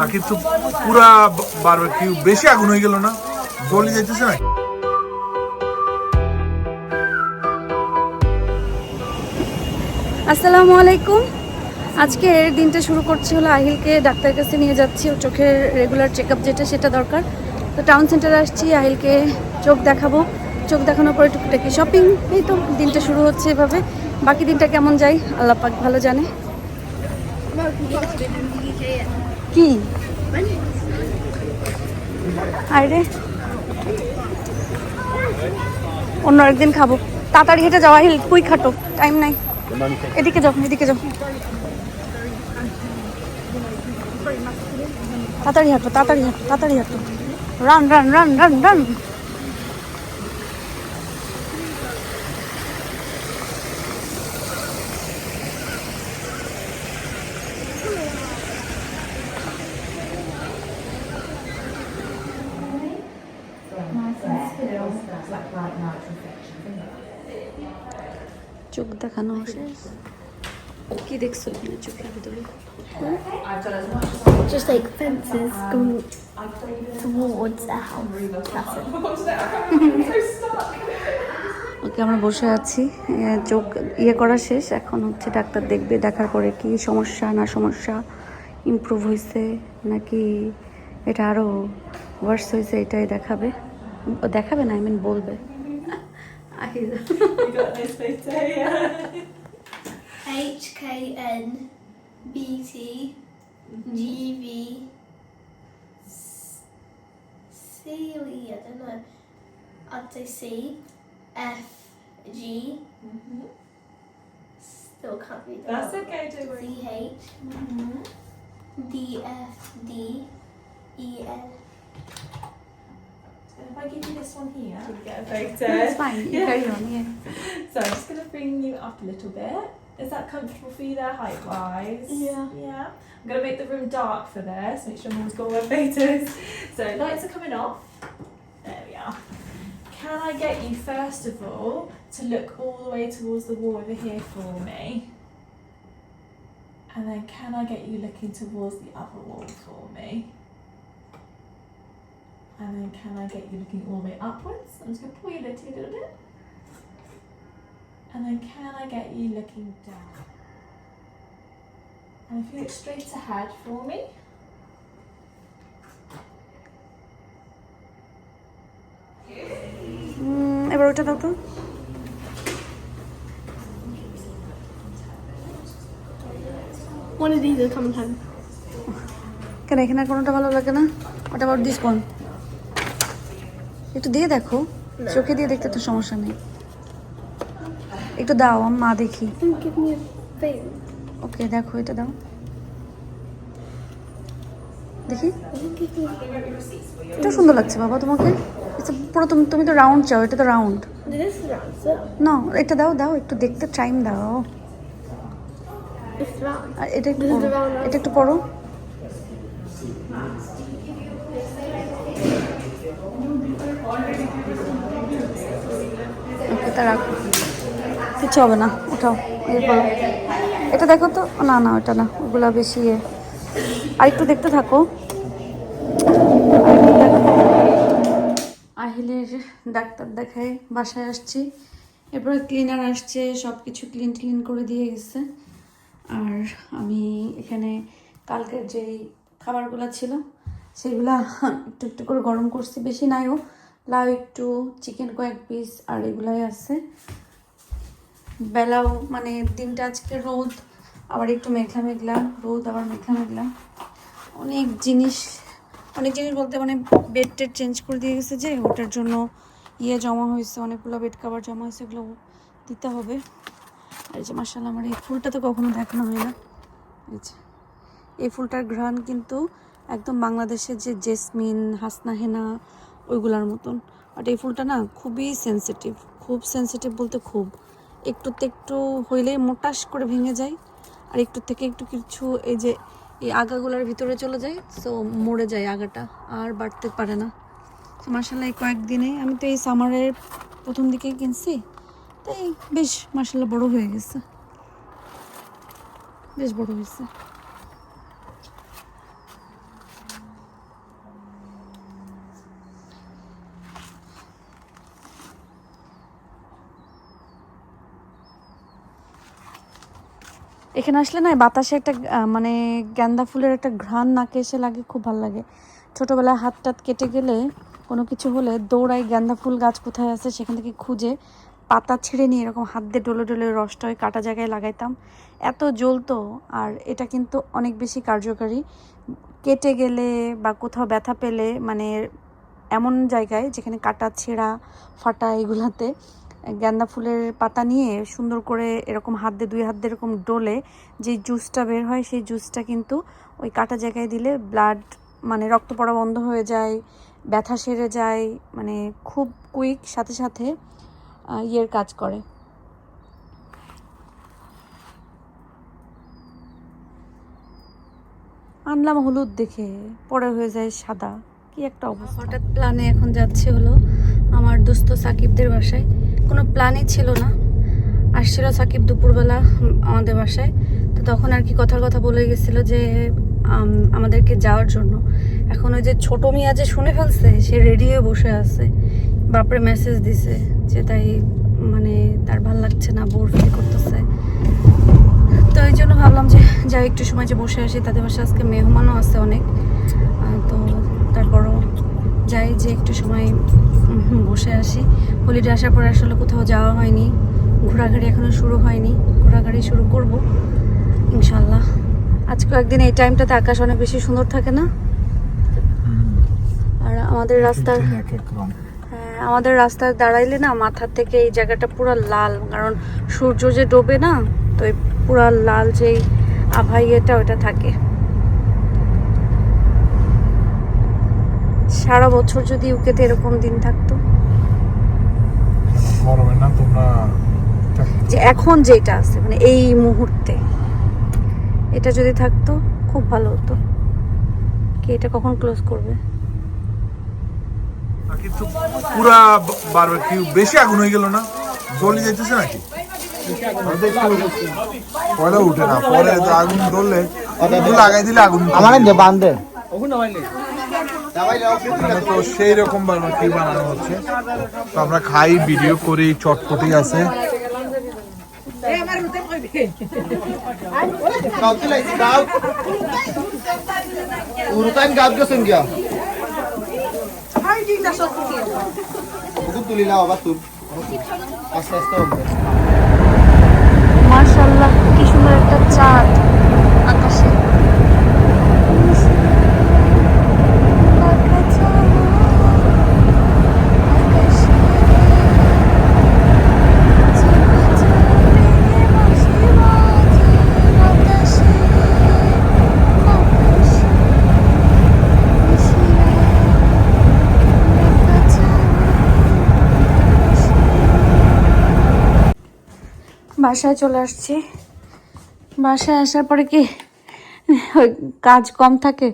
তা কিন্তু পুরা বারবিকিউ বেশি আগুন হয়ে গেল না, জ্বলে যাইতেছে না। আসসালামু আলাইকুম। আজকের দিনটা শুরু করছি হলো আহিলকে ডাক্তারের কাছে নিয়ে যাচ্ছি, ও চোখের রেগুলার চেক আপ যেটা সেটা দরকার। তো টাউন সেন্টারে আসছি, আহিলকে চোখ দেখাবো। চোখ দেখানোর পরে টুকটাকি শপিং, এই তো দিনটা শুরু হচ্ছে এভাবে। বাকি দিনটা কেমন যায় আল্লাহ পাক ভালো জানে। কি আরে অন্য একদিন খাবো। তাড়াতাড়ি হেঁটে যাও আহিল, কুই খাটো, টাইম নাই। এদিকে যাও, এদিকে যাও, তাড়াতাড়ি হাঁটো, তাড়াতাড়ি হাঁটো, তাড়াতাড়ি হাঁটো। Run run run run run. চোখ দেখানো শেষ। কি দেখছো এখানে চোখের ভিতরে? Just like fences going towards the house. That's it. ওকে, আমরা বসে আছি, চোখ করা শেষ। এখন হচ্ছে ডাক্তার দেখবে, দেখার পরে কি সমস্যা না সমস্যা, ইমপ্রুভ হয়েছে নাকি এটা আরও ওয়ার্স হয়েছে এটাই দেখাবে। দেখাবে না, বলবে। HKNBT I don't know. I'd say C F G. Still can't read that. That's okay, don't worry. C H D F D E N. If I give you this one here, you get a photo. It's fine, you carry on, yeah. So I'm just going to bring you up a little bit. Is that comfortable for you there, height-wise? Yeah. Yeah. I'm going to make the room dark for this, make sure everyone's got all their photos. So lights are coming off. There we are. Can I get you, first of all, to look all the way towards the wall over here for me? And then can I get you looking towards the other wall for me? And then can I get you looking all the way upwards? I'm just going to pull your lid a little bit. And then can I get you looking down? And if you look straight ahead for me. এবার ওটা দাও তো। One of these are coming home. কেন এখানে আর কোনোটা ভালো লাগে না? ওটা আবার দিস কোন, একটু দিয়ে দেখো, চোখে দিয়ে দেখতে তো সমস্যা নেই। একটু দাও, আমি মা দেখি। Give me a thing. ওকে দেখো, এটা দাও দেখি। এটা সুন্দর লাগছে বাবা তোমাকে। পুরো তুমি তো রাউন্ড চাও, এটা তো round This is round, so না। এটা দাও, দাও একটু দেখতে, টাইম দাও। it's round. আর এটা একটু This is পড়ো, the round one. এটা একটু পড়ো। ওকে, তা রাখো, কিছু হবে না, উঠাও। করো, এটা দেখো তো। না না, ওটা না, ওগুলা বেশি আর একটু দেখতে থাকো। আহিলের ডাক্তার দেখায় বাসায় আসছি, এরপরে ক্লিনার আসছে, সব কিছু ক্লিন করে দিয়ে গেছে। আর আমি এখানে কালকের যেই খাবারগুলো ছিল সেগুলা একটু একটু করে গরম করছি, বেশি নাইও, লাউ একটু, চিকেন কয়েক পিস, আর এগুলাই আছে। বেলাও মানে দিনটা আজকে রোদ, আবার একটু মেঘলা মেঘলা, রোদ আবার মেঘলা মেঘলা। অনেক জিনিস বলতে মানে বেড টেড চেঞ্জ করে দিয়ে গেছে, যে ওটার জন্য জমা হয়েছে, অনেকগুলো বেড কাভার জমা হয়েছে, এগুলো দিতে হবে। আর এই যে মাশাআল্লাহ, আমার এই ফুলটা তো কখনো দেখানো হয় না। এই ফুলটার ঘ্রাণ কিন্তু একদম বাংলাদেশের যে জেসমিন, হাসনা হেনা ওইগুলার মতন। বাট এই ফুলটা না খুবই সেন্সিটিভ, খুব সেন্সিটিভ বলতে খুব, একটু হইলেই মোটাস করে ভেঙে যায়, আর একটু থেকে একটু কিছু এই যে এই আগাগুলার ভিতরে চলে যায়, সো মরে যায় আগাটা, আর বাড়তে পারে না। তো মাশাআল্লাহ এই কয়েকদিনে, আমি তো এই সামারের প্রথম দিকে কিনছি, তাই বেশ মাশাআল্লাহ বড় হয়ে গেছে, বেশ বড় হয়েছে। এখানে আসলে না বাতাসে একটা মানে গাঁদা ফুলের একটা ঘ্রাণ নাকে এসে লাগে, খুব ভালো লাগে। ছোটোবেলায় হাত টাত কেটে গেলে কোনো কিছু হলে দৌড়াই গাঁদা ফুল গাছ কোথায় আছে সেখান থেকে খুঁজে পাতা ছিঁড়ে নিয়ে এরকম হাত দিয়ে ডলে ডলে রসটা ওই কাটা জায়গায় লাগাইতাম, এত জ্বলতো। আর এটা কিন্তু অনেক বেশি কার্যকারী। কেটে গেলে বা কোথাও ব্যথা পেলে, মানে এমন জায়গায় যেখানে কাটা ছেঁড়া ফাটা এগুলাতে গাঁদা ফুলের পাতা নিয়ে সুন্দর করে এরকম হাত দিয়ে 2 হাত দিয়ে এরকম ডলে যে জুসটা বের হয়, সেই জুসটা কিন্তু ওই কাটা জায়গায় দিলে ব্লাড মানে রক্ত পড়া বন্ধ হয়ে যায়, ব্যথা সেরে যায়, মানে খুব কুইক সাথে সাথে ইয়ের কাজ করে। আনলাম হলুদ দেখে, পরে হয়ে যায় সাদা, কি একটা অবস্থা। হঠাৎ প্ল্যানে এখন যাচ্ছে হলো আমার দোস্ত সাকিবদের বাসায়। কোনো প্ল্যানই ছিল না, আসছিল সাকিব দুপুরবেলা আমাদের বাসায়। তো তখন আর কি কথার কথা বলে গেছিল যে আমাদেরকে যাওয়ার জন্য। এখন ওই যে ছোট মিয়া যে শুনে ফেলছে, সে রেডি হয়ে বসে আছে, বাপরে মেসেজ দিছে যে তাই মানে তার ভাল লাগছে না, বোর ফিল করতেছে। তো এই জন্য ভাবলাম যে যাই একটু সময় যে বসে আসি, তাদের বাসায় আজকে মেহমানও আছে অনেক। তো তারপরও যাই যে একটু সময় বসে আসি। হলিডে আসার পরে আসলে কোথাও যাওয়া হয়নি, ঘোরাঘুরি এখনও শুরু হয়নি, ঘোরাঘুরি শুরু করব ইনশাল্লাহ। আজকে একদিন এই টাইমটাতে আকাশ অনেক বেশি সুন্দর থাকে না? আর আমাদের রাস্তায় দাঁড়াইলে না মাথার থেকে এই জায়গাটা পুরো লাল, কারণ সূর্য যে ডোবে না, তো এই পুরো লাল যেই আভাইয়েটা ওটা থাকে। সারা বছর যদি ইউকেতে এরকম দিন থাকতো, যে এখন যেটা আছে মানে এই মুহূর্তে, এটা যদি থাকতো খুব ভালো হতো। কি এটা কখন ক্লোজ করবে? কিন্তু পুরা বারবিকিউ বেশি আগুন হয়ে গেল না, জ্বলে যাইতেছে নাকি? পরে উঠে না, পরে আগুন ধরলে লাগাই দিলে আগুন আমার বান্ধে তো সেই রকম বারবিকিউ বানানো হচ্ছে। তো আমরা খাই, ভিডিও করি, চটপটি আছে। মাশাআল্লাহ কি সুন্দর একটা চাঁদ আকাশে। বাসায় চলে আসছি। বাসায় আসার পরে কি কাজ কম থাকে,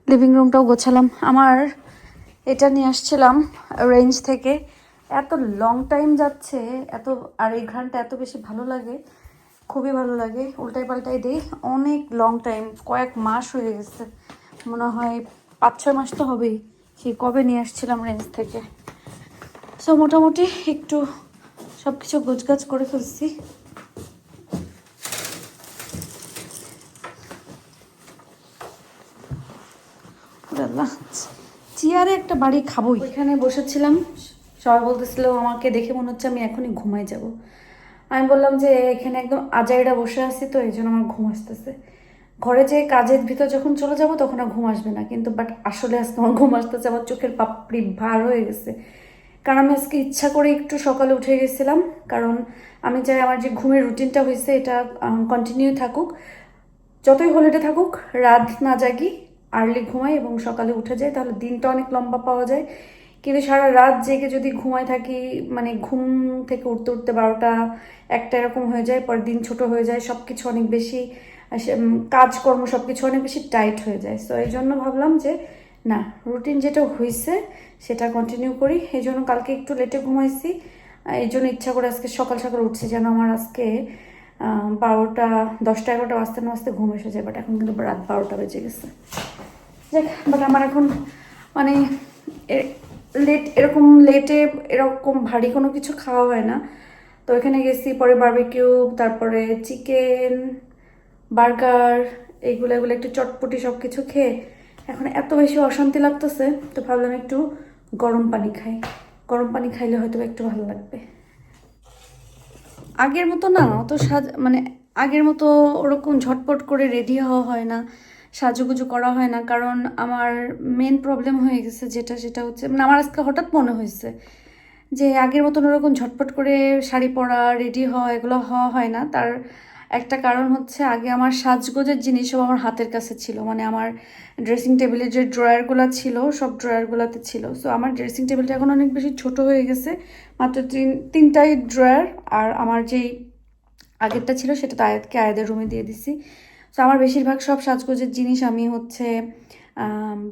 লিভিং রুমটাও গোছালাম। আমার এটা নিয়ে আসছিলাম রেঞ্জ থেকে, এত লং টাইম যাচ্ছে, এত আর এই ঘ্রাণটা এত বেশি ভালো লাগে, খুবই ভালো লাগে। উল্টাই পাল্টাই দিই, অনেক লং টাইম, কয়েক মাস হয়ে গেছে, মনে হয় 5-6 মাস তো হবেই, সেই কবে নিয়ে আসছিলাম রেঞ্জ থেকে। সো মোটামুটি একটু সব কিছু গোছগাছ করে ফেলছি। চেয়ারে একটা বাড়ি খাবোই। এখানে বসেছিলাম, সবাই বলতেছিল আমাকে দেখে মনে হচ্ছে আমি এখনই ঘুমাই যাব। আমি বললাম যে এখানে একদম আজাইরা বসে আছি, তো এই জন্য আমার ঘুম আসতেছে। ঘরে যে কাজের ভিতর যখন চলে যাব তখন আর ঘুম আসবে না, কিন্তু বাট আসলে আজকে আমার ঘুম আসতেছে, আমার চোখের পাপড়ি ভার হয়ে গেছে। কারণ আমি আজকে ইচ্ছা করে একটু সকালে উঠে গেছিলাম, কারণ আমি চাই আমার যে ঘুমের রুটিনটা হয়েছে এটা কন্টিনিউ থাকুক, যতই হলিডে থাকুক, রাত না জাগি, আর্লি ঘুমাই এবং সকালে উঠে যায়, তাহলে দিনটা অনেক লম্বা পাওয়া যায়। কিন্তু সারা রাত জেগে যদি ঘুমাই থাকি, মানে ঘুম থেকে উঠতে উঠতে 12টা 1টা এরকম হয়ে যায়, পরে দিন ছোট হয়ে যায়, সব কিছু অনেক বেশি কাজকর্ম সব কিছু অনেক বেশি টাইট হয়ে যায়। তো এই জন্য ভাবলাম যে না, রুটিন যেটা হয়েছে সেটা কন্টিনিউ করি। এই জন্য কালকে একটু লেটে ঘুমাইছি, এই জন্য ইচ্ছা করে আজকে সকাল সকাল উঠছি, যেন আমার আজকে 12টা 10টা 11টা বাজতে না বাজতে ঘুম এসে যায়। বাট এখন কিন্তু রাত 12টা বেজে গেছে। দেখ, বাট আমার এখন মানে লেটে এরকম ভারী কোনো কিছু খাওয়া হয় না। তো এখানে গেছি, পরে বারবিকিউ, তারপরে চিকেন, বার্গার এগুলো এগুলো একটু চটপটি সব কিছু খেয়ে এখন এত বেশি অশান্তি লাগতেছে, তো ভাবলাম একটু গরম পানি খাই। গরম পানি খাইলে হয়তো একটু ভালো লাগবে। আগের মতো না অত মানে আগের মতো ওরকম ঝটপট করে রেডি হওয়া হয় না, সাজুগুজু করা হয় না, কারণ আমার মেন প্রবলেম হয়ে গেছে সেটা হচ্ছে মানে আমার আজকে হঠাৎ মনে হয়েছে যে আগের মতন ওরকম ঝটপট করে শাড়ি পরা রেডি হওয়া এগুলো হওয়া হয় না। তার একটা কারণ হচ্ছে আগে আমার সাজগোজের জিনিস সব আমার হাতের কাছে ছিল, মানে আমার ড্রেসিং টেবিলের যে ড্রয়ারগুলো ছিল সব ড্রয়ারগুলোতে ছিল। সো আমার ড্রেসিং টেবিলটা এখন অনেক বেশি ছোট হয়ে গেছে, মাত্র তিনটাই ড্রয়ার, আর আমার যেই আগেরটা ছিল সেটা তো আয়াদের রুমে দিয়ে দিছি। সো আমার বেশিরভাগ সব সাজগোজের জিনিস আমি হচ্ছে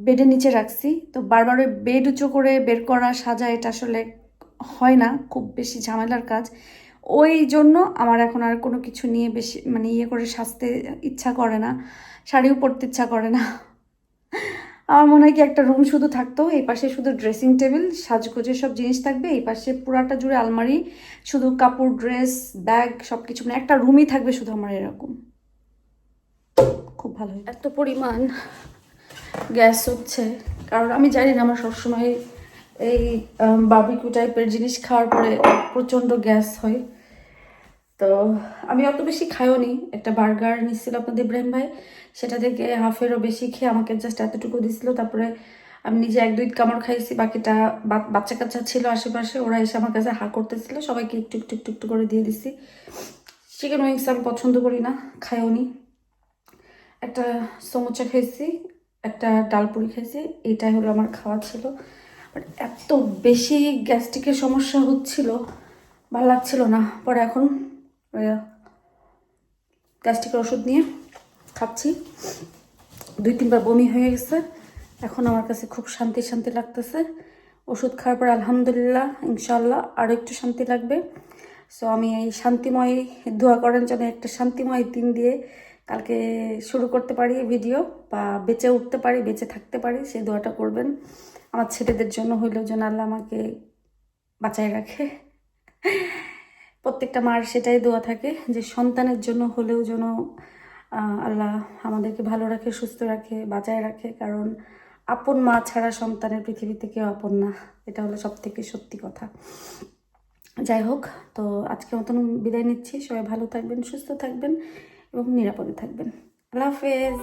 বেডের নিচে রাখছি। তো বারবার ওই বেড উঁচু করে বের করা সাজা এটা আসলে হয় না, খুব বেশি ঝামেলার কাজ। ওই জন্য আমার এখন আর কোনো কিছু নিয়ে বেশি মানে ইয়ে করে সাজতে ইচ্ছা করে না, শাড়িও পরতে ইচ্ছা করে না। আমার মনে হয় কি একটা রুম শুধু থাকতো, এই পাশে শুধু ড্রেসিং টেবিল সাজগোজের সব জিনিস থাকবে, এই পাশে পুরাটা জুড়ে আলমারি, শুধু কাপড় ড্রেস ব্যাগ সব কিছু, মানে একটা রুমই থাকবে শুধু আমার এরকম। খুব ভালো হয়। এত পরিমাণ গ্যাস হচ্ছে কারণ আমি জানি না, আমার সবসময় এই বারবিকিউ টাইপের জিনিস খাওয়ার পরে প্রচণ্ড গ্যাস হয়। তো আমি অত বেশি খাইও নি, একটা বার্গার নিচ্ছিল আপনাদের ইব্রাহিম ভাই, সেটা থেকে হাফেরও বেশি খেয়ে আমাকে জাস্ট এতটুকু দিছিল। তারপরে আমি নিজে 1-2 কামড় খাইছি, বাকিটা বাচ্চা কাচ্চা ছিল আশেপাশে, ওরা এসে আমার কাছে হা করতেছিল, সবাইকে একটু একটু একটু একটু করে দিয়ে দিছি। চিকেন উইংস আমি পছন্দ করি না, খাইও নি। একটা সমোচা খাইছি, একটা ডালপুরি খাইছি, এইটাই হলো আমার খাওয়া ছিল। বাট এত বেশি গ্যাস্ট্রিকের সমস্যা হচ্ছিল, ভালো লাগছিল না। পরে এখন গ্যাস্ট্রিকের ওষুধ নিয়ে খাচ্ছি, 2-3 বার বমি হয়ে গেছে, এখন আমার কাছে খুব শান্তি শান্তি লাগতেছে। ওষুধ খাওয়ার পর আলহামদুলিল্লাহ ইনশাল্লাহ আরও একটু শান্তি লাগবে। সো আমি এই শান্তিময় দোয়া করেন যেন একটা শান্তিময় দিন দিয়ে কালকে শুরু করতে পারি ভিডিও, বা বেঁচে উঠতে পারি, বেঁচে থাকতে পারি, সেই দোয়াটা করবেন। আমার ছেলেদের জন্য হইলেও যেন আল্লাহ আমাকে বাঁচায় রাখে। প্রত্যেকটা মার সেটাই দোয়া থাকে যে সন্তানের জন্য হলেও যেন আল্লাহ আমাদেরকে ভালো রাখে, সুস্থ রাখে, বাঁচায় রাখে, কারণ আপন মা ছাড়া সন্তানের পৃথিবীতে কেউ আপন না, এটা হলো সব থেকে সত্যি কথা। যাই হোক, তো আজকে মতন বিদায় নিচ্ছি। সবাই ভালো থাকবেন, সুস্থ থাকবেন এবং নিরাপদে থাকবেন। আল্লাহ হাফেজ।